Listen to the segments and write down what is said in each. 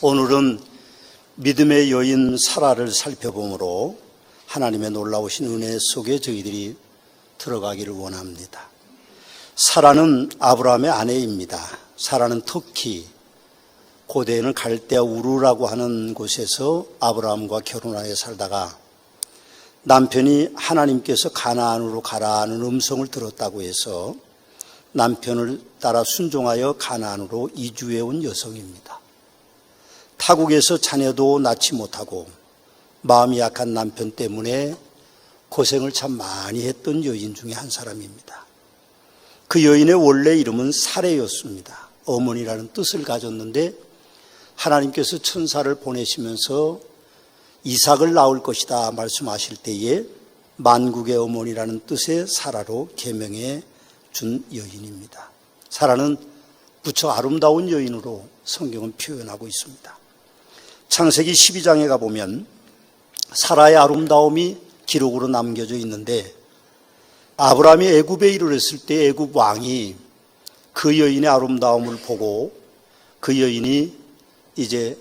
오늘은 믿음의 여인 사라를 살펴보므로 하나님의 놀라우신 은혜 속에 저희들이 들어가기를 원합니다. 사라는 아브라함의 아내입니다. 사라는 터키, 고대에는 갈대아 우르라고 하는 곳에서 아브라함과 결혼하여 살다가 남편이 하나님께서 가나안으로 가라는 음성을 들었다고 해서 남편을 따라 순종하여 가나안으로 이주해 온 여성입니다. 타국에서 자녀도 낳지 못하고 마음이 약한 남편 때문에 고생을 참 많이 했던 여인 중에 한 사람입니다. 그 여인의 원래 이름은 사레였습니다. 어머니라는 뜻을 가졌는데 하나님께서 천사를 보내시면서 이삭을 낳을 것이다 말씀하실 때에 만국의 어머니라는 뜻의 사라로 계명해 준 여인입니다. 사라는 무척 아름다운 여인으로 성경은 표현하고 있습니다. 창세기 12장에 가보면 사라의 아름다움이 기록으로 남겨져 있는데 아브라함이 애굽에 이르렀을 때 애굽 왕이 그 여인의 아름다움을 보고 그 여인이 이제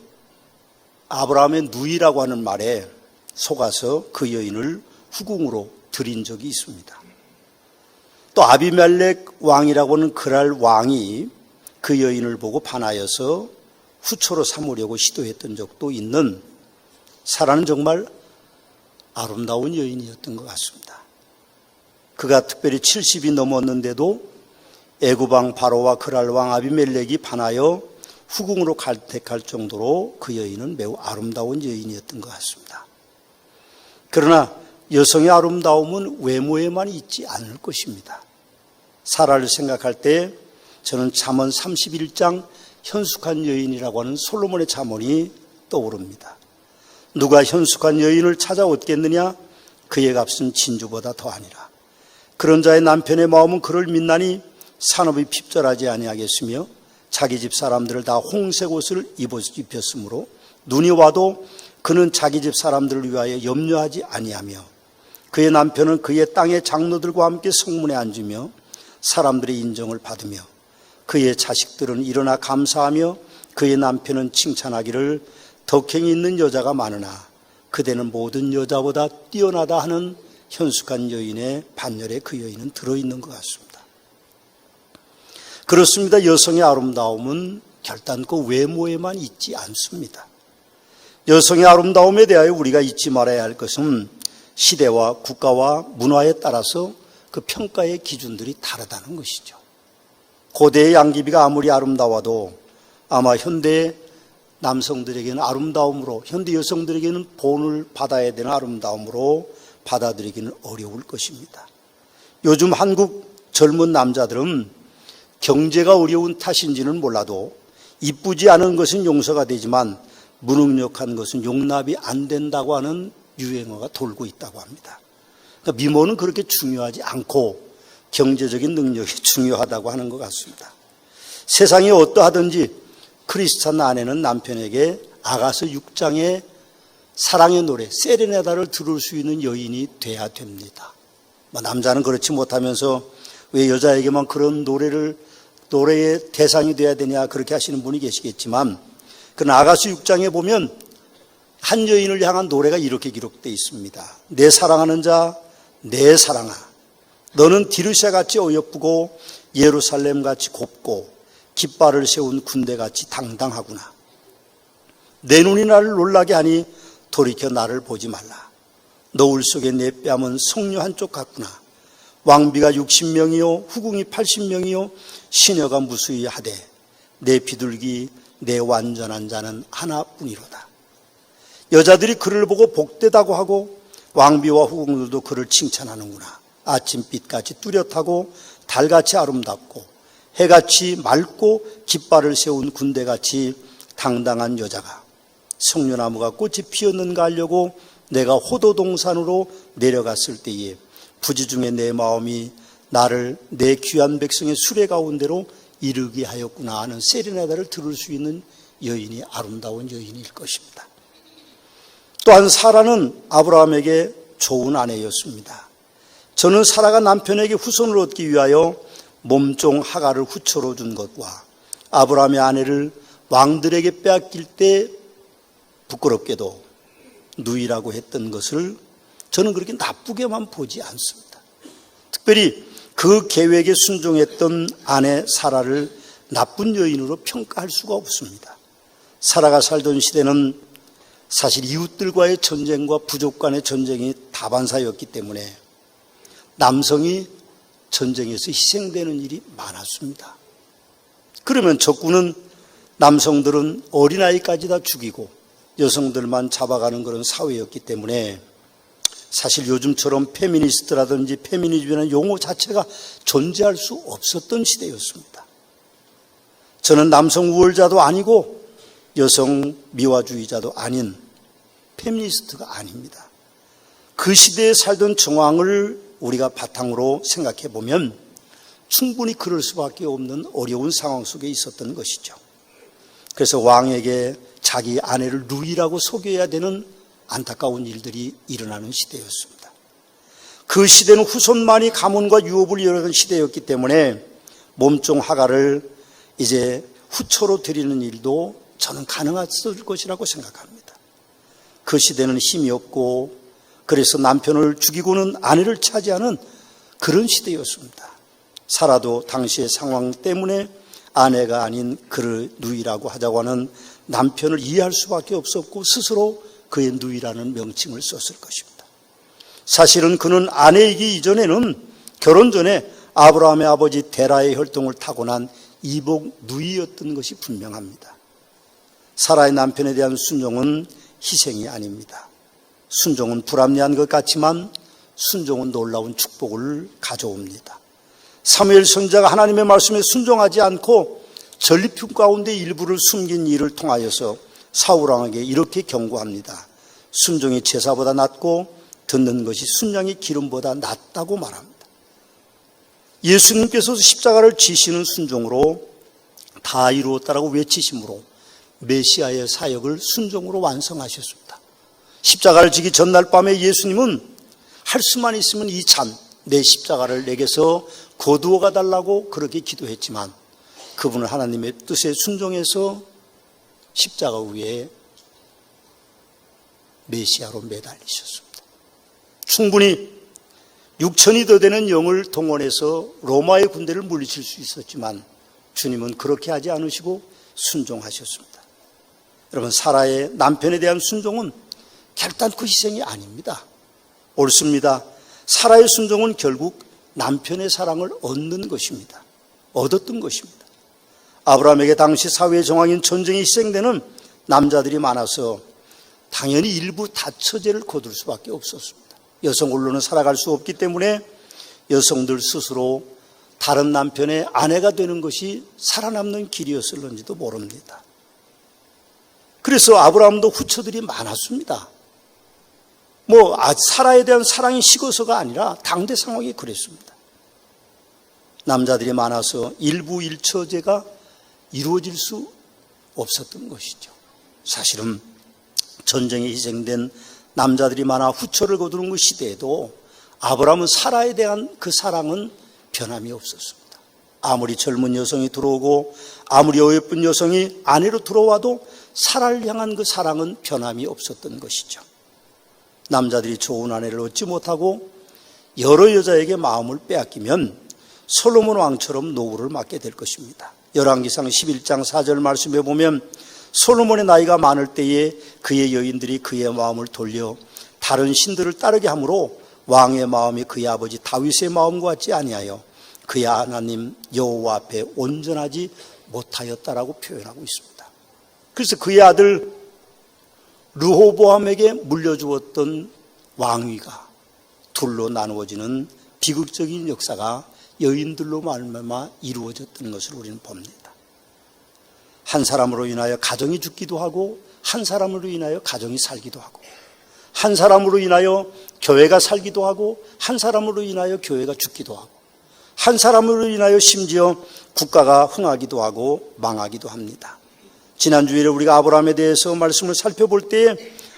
아브라함의 누이라고 하는 말에 속아서 그 여인을 후궁으로 들인 적이 있습니다. 또 아비멜렉 왕이라고 하는 그랄 왕이 그 여인을 보고 반하여서 후처로 삼으려고 시도했던 적도 있는 사라는 정말 아름다운 여인이었던 것 같습니다. 그가 특별히 70이 넘었는데도 애굽왕 바로와 그랄 왕 아비멜렉이 반하여 후궁으로 갈택할 정도로 그 여인은 매우 아름다운 여인이었던 것 같습니다. 그러나 여성의 아름다움은 외모에만 있지 않을 것입니다. 사라를 생각할 때 저는 잠언 31장 현숙한 여인이라고 하는 솔로몬의 잠언이 떠오릅니다. 누가 현숙한 여인을 찾아 얻겠느냐? 그의 값은 진주보다 더하니라. 그런 자의 남편의 마음은 그를 믿나니 산업이 핍절하지 아니하겠으며 자기 집 사람들을 다 홍색 옷을 입혔으므로 눈이 와도 그는 자기 집 사람들을 위하여 염려하지 아니하며 그의 남편은 그의 땅의 장로들과 함께 성문에 앉으며 사람들의 인정을 받으며 그의 자식들은 일어나 감사하며 그의 남편은 칭찬하기를 덕행이 있는 여자가 많으나 그대는 모든 여자보다 뛰어나다 하는 현숙한 여인의 반열에 그 여인은 들어있는 것 같습니다. 그렇습니다. 여성의 아름다움은 결단코 외모에만 있지 않습니다. 여성의 아름다움에 대하여 우리가 잊지 말아야 할 것은 시대와 국가와 문화에 따라서 그 평가의 기준들이 다르다는 것이죠. 고대의 양귀비가 아무리 아름다워도 아마 현대 남성들에게는 아름다움으로, 현대 여성들에게는 본을 받아야 되는 아름다움으로 받아들이기는 어려울 것입니다. 요즘 한국 젊은 남자들은 경제가 어려운 탓인지는 몰라도 이쁘지 않은 것은 용서가 되지만 무능력한 것은 용납이 안 된다고 하는 유행어가 돌고 있다고 합니다. 그러니까 미모는 그렇게 중요하지 않고 경제적인 능력이 중요하다고 하는 것 같습니다. 세상이 어떠하든지 크리스찬 아내는 남편에게 아가서 6장의 사랑의 노래 세레나다를 들을 수 있는 여인이 돼야 됩니다. 남자는 그렇지 못하면서 왜 여자에게만 그런 노래의 대상이 돼야 되냐 그렇게 하시는 분이 계시겠지만 그 아가서 6장에 보면 한 여인을 향한 노래가 이렇게 기록되어 있습니다. 내 사랑하는 자, 내 사랑아, 너는 디르샤같이 어여쁘고 예루살렘같이 곱고 깃발을 세운 군대같이 당당하구나. 내 눈이 나를 놀라게 하니 돌이켜 나를 보지 말라. 너울 속에 내 뺨은 석류 한쪽 같구나. 왕비가 60명이요 후궁이 80명이요 시녀가 무수히 하되 내 비둘기 내 완전한 자는 하나뿐이로다. 여자들이 그를 보고 복되다고 하고 왕비와 후궁들도 그를 칭찬하는구나. 아침빛같이 뚜렷하고 달같이 아름답고 해같이 맑고 깃발을 세운 군대같이 당당한 여자가 석류나무가 꽃이 피었는가 하려고 내가 호도동산으로 내려갔을 때에 부지 중에 내 마음이 나를 내 귀한 백성의 수레 가운데로 이르게 하였구나 하는 세레나다를 들을 수 있는 여인이 아름다운 여인일 것입니다. 또한 사라는 아브라함에게 좋은 아내였습니다. 저는 사라가 남편에게 후손을 얻기 위하여 몸종 하가를 후처로 준 것과 아브라함의 아내를 왕들에게 빼앗길 때 부끄럽게도 누이라고 했던 것을 저는 그렇게 나쁘게만 보지 않습니다. 특별히 그 계획에 순종했던 아내 사라를 나쁜 여인으로 평가할 수가 없습니다. 사라가 살던 시대는 사실 이웃들과의 전쟁과 부족 간의 전쟁이 다반사였기 때문에 남성이 전쟁에서 희생되는 일이 많았습니다. 그러면 적군은 남성들은 어린아이까지 다 죽이고 여성들만 잡아가는 그런 사회였기 때문에 사실 요즘처럼 페미니스트라든지 페미니즘이라는 용어 자체가 존재할 수 없었던 시대였습니다. 저는 남성 우월자도 아니고 여성 미화주의자도 아닌 페미니스트가 아닙니다. 그 시대에 살던 정황을 우리가 바탕으로 생각해 보면 충분히 그럴 수밖에 없는 어려운 상황 속에 있었던 것이죠. 그래서 왕에게 자기 아내를 누이라고 속여야 되는 안타까운 일들이 일어나는 시대였습니다. 그 시대는 후손만이 가문과 유업을 이어가던 시대였기 때문에 몸종 하가를 이제 후처로 드리는 일도 저는 가능했을 것이라고 생각합니다. 그 시대는 힘이 없고 그래서 남편을 죽이고는 아내를 차지하는 그런 시대였습니다. 사라도 당시의 상황 때문에 아내가 아닌 그를 누이라고 하자고 하는 남편을 이해할 수밖에 없었고 스스로 그의 누이라는 명칭을 썼을 것입니다. 사실은 그는 아내이기 이전에는 결혼 전에 아브라함의 아버지 데라의 혈통을 타고난 이복 누이였던 것이 분명합니다. 사라의 남편에 대한 순종은 희생이 아닙니다. 순종은 불합리한 것 같지만 순종은 놀라운 축복을 가져옵니다. 사무엘 선지자가 하나님의 말씀에 순종하지 않고 전리품 가운데 일부를 숨긴 일을 통하여서 사울왕에게 이렇게 경고합니다. 순종이 제사보다 낫고 듣는 것이 순양의 기름보다 낫다고 말합니다. 예수님께서 십자가를 지시는 순종으로 다 이루었다라고 외치심으로 메시아의 사역을 순종으로 완성하셨습니다. 십자가를 지기 전날 밤에 예수님은 할 수만 있으면 이 잔, 내 십자가를 내게서 거두어가 달라고 그렇게 기도했지만 그분은 하나님의 뜻에 순종해서 십자가 위에 메시아로 매달리셨습니다. 충분히 6천이 더 되는 영을 동원해서 로마의 군대를 물리칠 수 있었지만 주님은 그렇게 하지 않으시고 순종하셨습니다. 여러분, 사라의 남편에 대한 순종은 결단코 희생이 아닙니다. 옳습니다. 사라의 순종은 결국 남편의 사랑을 얻는 것입니다. 얻었던 것입니다. 아브라함에게 당시 사회의 정황인 전쟁에 희생되는 남자들이 많아서 당연히 일부 다처제를 거둘 수밖에 없었습니다. 여성 홀로는 살아갈 수 없기 때문에 여성들 스스로 다른 남편의 아내가 되는 것이 살아남는 길이었을는지도 모릅니다. 그래서 아브라함도 후처들이 많았습니다. 사라에 대한 사랑이 식어서가 아니라 당대 상황이 그랬습니다. 남자들이 많아서 일부 일처제가 이루어질 수 없었던 것이죠. 사실은 전쟁에 희생된 남자들이 많아 후처를 거두는 그 시대에도 아브라함은 사라에 대한 그 사랑은 변함이 없었습니다. 아무리 젊은 여성이 들어오고 아무리 어예쁜 여성이 아내로 들어와도 사라를 향한 그 사랑은 변함이 없었던 것이죠. 남자들이 좋은 아내를 얻지 못하고 여러 여자에게 마음을 빼앗기면 솔로몬 왕처럼 노후를 맞게 될 것입니다. 열왕기상 11장 4절 말씀에 보면 솔로몬의 나이가 많을 때에 그의 여인들이 그의 마음을 돌려 다른 신들을 따르게 하므로 왕의 마음이 그의 아버지 다윗의 마음과 같지 아니하여 그의 하나님 여호와 앞에 온전하지 못하였다라고 표현하고 있습니다. 그래서 그의 아들 르호보암에게 물려주었던 왕위가 둘로 나누어지는 비극적인 역사가 여인들로 말미암아 이루어졌던 것을 우리는 봅니다. 한 사람으로 인하여 가정이 죽기도 하고 한 사람으로 인하여 가정이 살기도 하고 한 사람으로 인하여 교회가 살기도 하고 한 사람으로 인하여 교회가 죽기도 하고 한 사람으로 인하여 심지어 국가가 흥하기도 하고 망하기도 합니다. 지난주에 우리가 아브라함에 대해서 말씀을 살펴볼 때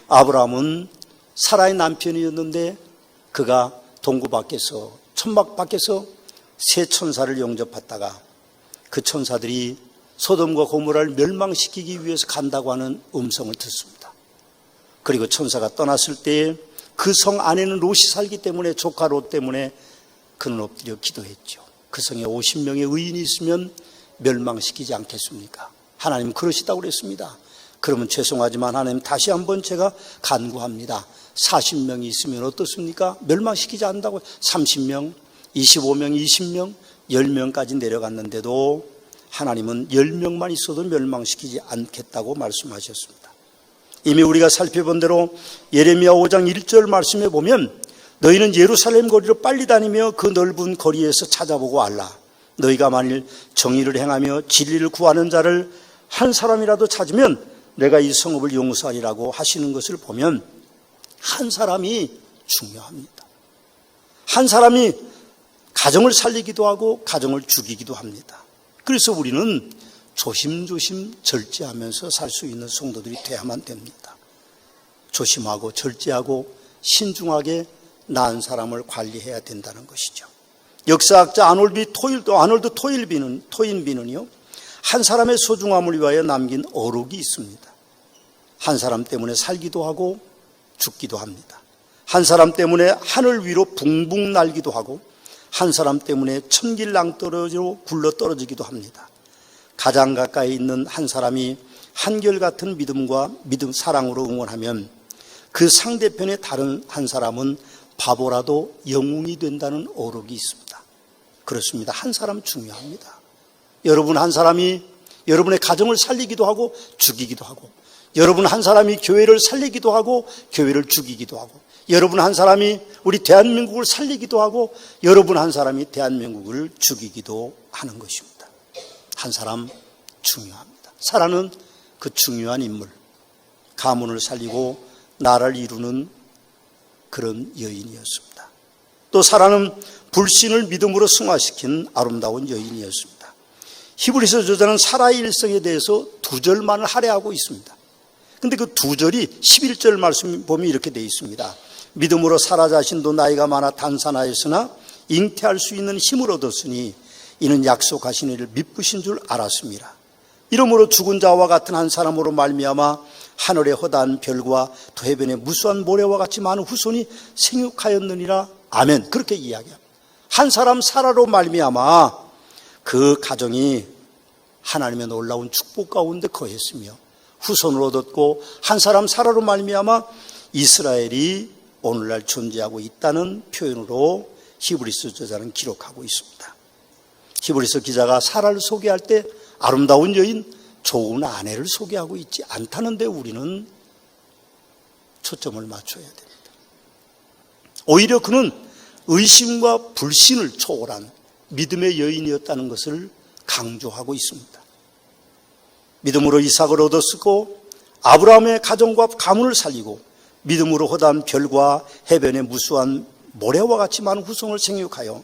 아브라함은 사라의 남편이었는데 그가 동굴 밖에서 천막 밖에서 세 천사를 영접했다가 그 천사들이 소돔과 고모라를 멸망시키기 위해서 간다고 하는 음성을 듣습니다. 그리고 천사가 떠났을 때에 그 성 안에는 롯이 살기 때문에, 조카 롯 때문에 그는 엎드려 기도했죠. 그 성에 50명의 의인이 있으면 멸망시키지 않겠습니까? 하나님 그러시다고 그랬습니다. 그러면 죄송하지만 하나님 다시 한번 제가 간구합니다. 40명이 있으면 어떻습니까? 멸망시키지 않는다고. 30명, 25명, 20명, 10명까지 내려갔는데도 하나님은 10명만 있어도 멸망시키지 않겠다고 말씀하셨습니다. 이미 우리가 살펴본 대로 예레미야 5장 1절 말씀에 보면 너희는 예루살렘 거리로 빨리 다니며 그 넓은 거리에서 찾아보고 알라. 너희가 만일 정의를 행하며 진리를 구하는 자를 한 사람이라도 찾으면 내가 이 성읍을 용서하리라고 하시는 것을 보면 한 사람이 중요합니다. 한 사람이 가정을 살리기도 하고 가정을 죽이기도 합니다. 그래서 우리는 조심조심 절제하면서 살 수 있는 성도들이 돼야만 됩니다. 조심하고 절제하고 신중하게 낳은 사람을 관리해야 된다는 것이죠. 역사학자 아놀드 토인비는요, 한 사람의 소중함을 위하여 남긴 어록이 있습니다. 한 사람 때문에 살기도 하고 죽기도 합니다. 한 사람 때문에 하늘 위로 붕붕 날기도 하고 한 사람 때문에 천길낭떠러지로 굴러 떨어지기도 합니다. 가장 가까이 있는 한 사람이 한결같은 믿음과 사랑으로 응원하면 그 상대편의 다른 한 사람은 바보라도 영웅이 된다는 어록이 있습니다. 그렇습니다. 한 사람 중요합니다. 여러분 한 사람이 여러분의 가정을 살리기도 하고 죽이기도 하고, 여러분 한 사람이 교회를 살리기도 하고 교회를 죽이기도 하고, 여러분 한 사람이 우리 대한민국을 살리기도 하고 여러분 한 사람이 대한민국을 죽이기도 하는 것입니다. 한 사람 중요합니다. 사라는 그 중요한 인물, 가문을 살리고 나라를 이루는 그런 여인이었습니다. 또 사라는 불신을 믿음으로 승화시킨 아름다운 여인이었습니다. 히브리서 저자는 사라의 일생에 대해서 2절만을 할애하고 있습니다. 근데 그 2절이 11절 말씀 보면 이렇게 되어 있습니다. 믿음으로 사라 자신도 나이가 많아 단산하였으나 잉태할 수 있는 힘을 얻었으니 이는 약속하신 이를 미쁘신 줄 알았습니다. 이러므로 죽은 자와 같은 한 사람으로 말미암아 하늘의 허다한 별과 또 해변의 무수한 모래와 같이 많은 후손이 생육하였느니라. 아멘. 그렇게 이야기합니다. 한 사람 사라로 말미암아 그 가정이 하나님의 놀라운 축복 가운데 거했으며 후손을 얻었고, 한 사람 사라로 말미암아 이스라엘이 오늘날 존재하고 있다는 표현으로 히브리서 저자는 기록하고 있습니다. 히브리서 기자가 사라를 소개할 때 아름다운 여인, 좋은 아내를 소개하고 있지 않다는데 우리는 초점을 맞춰야 됩니다. 오히려 그는 의심과 불신을 초월한 믿음의 여인이었다는 것을 강조하고 있습니다. 믿음으로 이삭을 얻었고 아브라함의 가정과 가문을 살리고 믿음으로 허다한 별과 해변의 무수한 모래와 같이 많은 후손을 생육하여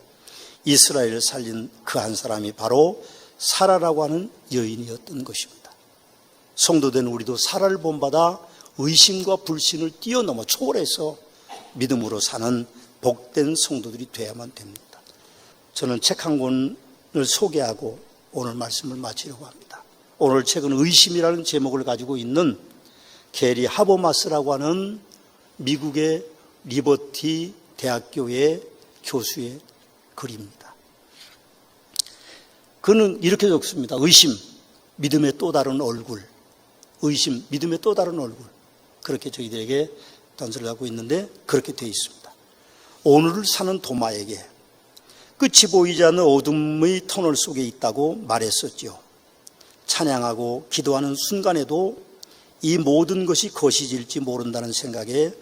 이스라엘을 살린 그 한 사람이 바로 사라라고 하는 여인이었던 것입니다. 성도된 우리도 사라를 본받아 의심과 불신을 뛰어넘어 초월해서 믿음으로 사는 복된 성도들이 되어야만 됩니다. 저는 책 한 권을 소개하고 오늘 말씀을 마치려고 합니다. 오늘 책은 의심이라는 제목을 가지고 있는 게리 하버마스라고 하는 미국의 리버티 대학교의 교수의 글입니다. 그는 이렇게 적습니다. 의심, 믿음의 또 다른 얼굴. 의심, 믿음의 또 다른 얼굴. 그렇게 저희들에게 단서를 하고 있는데 그렇게 되어 있습니다. 오늘을 사는 도마에게 끝이 보이지 않는 어둠의 터널 속에 있다고 말했었죠. 찬양하고 기도하는 순간에도 이 모든 것이 거시질지 모른다는 생각에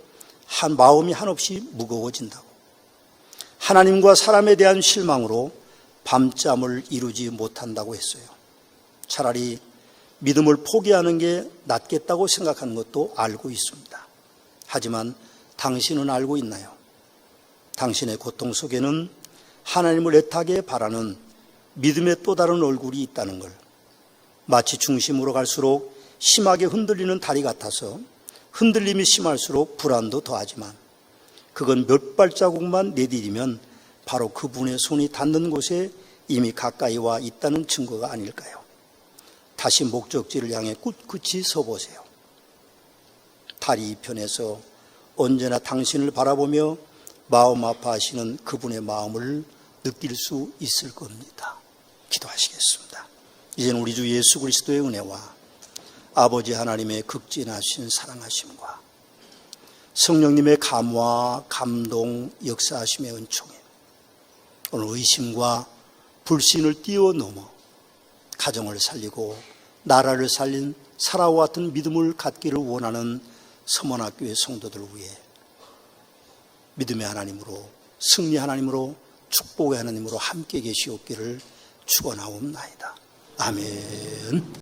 마음이 한없이 무거워진다고. 하나님과 사람에 대한 실망으로 밤잠을 이루지 못한다고 했어요. 차라리 믿음을 포기하는 게 낫겠다고 생각하는 것도 알고 있습니다. 하지만 당신은 알고 있나요? 당신의 고통 속에는 하나님을 애타게 바라는 믿음의 또 다른 얼굴이 있다는 걸, 마치 중심으로 갈수록 심하게 흔들리는 다리 같아서 흔들림이 심할수록 불안도 더하지만 그건 몇 발자국만 내디디면 바로 그분의 손이 닿는 곳에 이미 가까이 와 있다는 증거가 아닐까요? 다시 목적지를 향해 꿋꿋이 서보세요. 다리 이편에서 언제나 당신을 바라보며 마음 아파하시는 그분의 마음을 느낄 수 있을 겁니다. 기도하시겠습니다. 이제는 우리 주 예수 그리스도의 은혜와 아버지 하나님의 극진하신 사랑하심과 성령님의 감화, 감동, 역사하심의 은총에 오늘 의심과 불신을 뛰어넘어 가정을 살리고 나라를 살린 사라와 같은 믿음을 갖기를 원하는 서문학교의 성도들 위해 믿음의 하나님으로, 승리 하나님으로, 축복의 하나님으로 함께 계시옵기를 축원하옵나이다. 아멘.